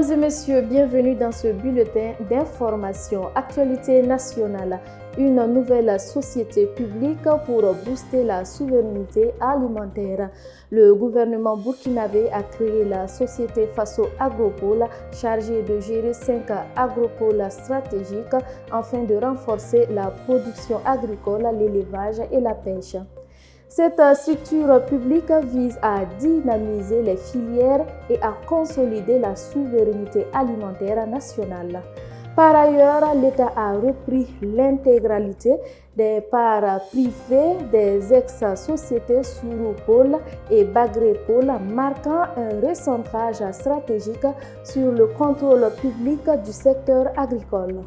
Mesdames et messieurs, bienvenue dans ce bulletin d'information Actualité nationale. Une nouvelle société publique pour booster la souveraineté alimentaire. Le gouvernement burkinabé a créé la société Faso Agropole, chargée de gérer 5 agropoles stratégiques afin de renforcer la production agricole, l'élevage et la pêche. Cette structure publique vise à dynamiser les filières et à consolider la souveraineté alimentaire nationale. Par ailleurs, l'État a repris l'intégralité des parts privées des ex-sociétés Souroupol et Bagrépol, marquant un recentrage stratégique sur le contrôle public du secteur agricole.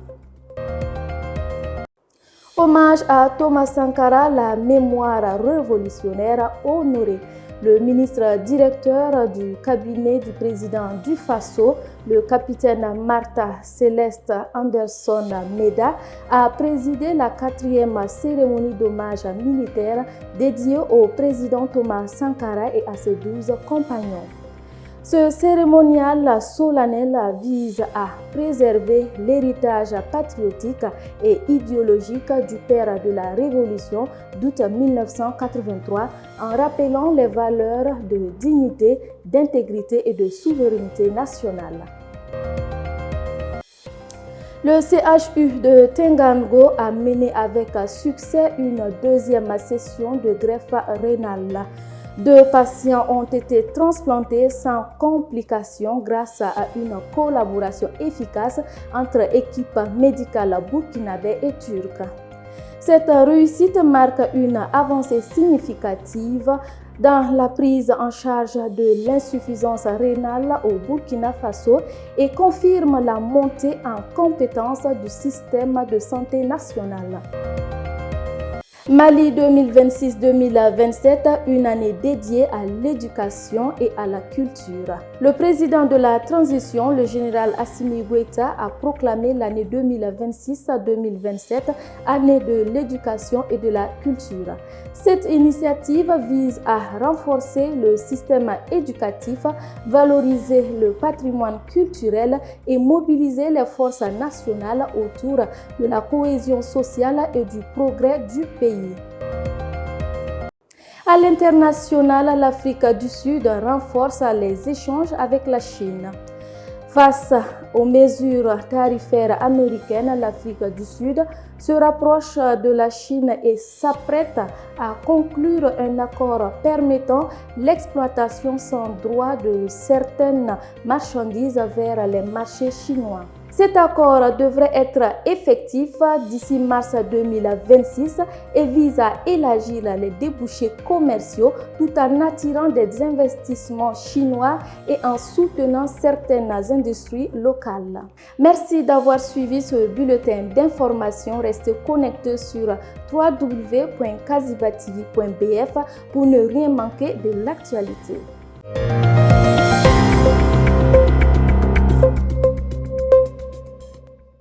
Hommage à Thomas Sankara, la mémoire révolutionnaire honorée. Le ministre directeur du cabinet du président du Faso, le capitaine Martha Céleste Anderson Meda, a présidé la 4e cérémonie d'hommage militaire dédiée au président Thomas Sankara et à ses 12 compagnons. Ce cérémonial solennel vise à préserver l'héritage patriotique et idéologique du père de la Révolution d'août 1983 en rappelant les valeurs de dignité, d'intégrité et de souveraineté nationale. Le CHU de Tengango a mené avec succès une 2e session de greffe rénale. 2 patients ont été transplantés sans complications grâce à une collaboration efficace entre équipes médicales burkinabè et turques. Cette réussite marque une avancée significative dans la prise en charge de l'insuffisance rénale au Burkina Faso et confirme la montée en compétence du système de santé national. Mali 2026-2027, une année dédiée à l'éducation et à la culture. Le président de la transition, le général Assimi Goïta, a proclamé l'année 2026-2027, année de l'éducation et de la culture. Cette initiative vise à renforcer le système éducatif, valoriser le patrimoine culturel et mobiliser les forces nationales autour de la cohésion sociale et du progrès du pays. À l'international, l'Afrique du Sud renforce les échanges avec la Chine. Face aux mesures tarifaires américaines, l'Afrique du Sud se rapproche de la Chine et s'apprête à conclure un accord permettant l'exploitation sans droit de certaines marchandises vers les marchés chinois. Cet accord devrait être effectif d'ici mars 2026 et vise à élargir les débouchés commerciaux tout en attirant des investissements chinois et en soutenant certaines industries locales. Merci d'avoir suivi ce bulletin d'information. Restez connectés sur www.kazibatv.bf pour ne rien manquer de l'actualité.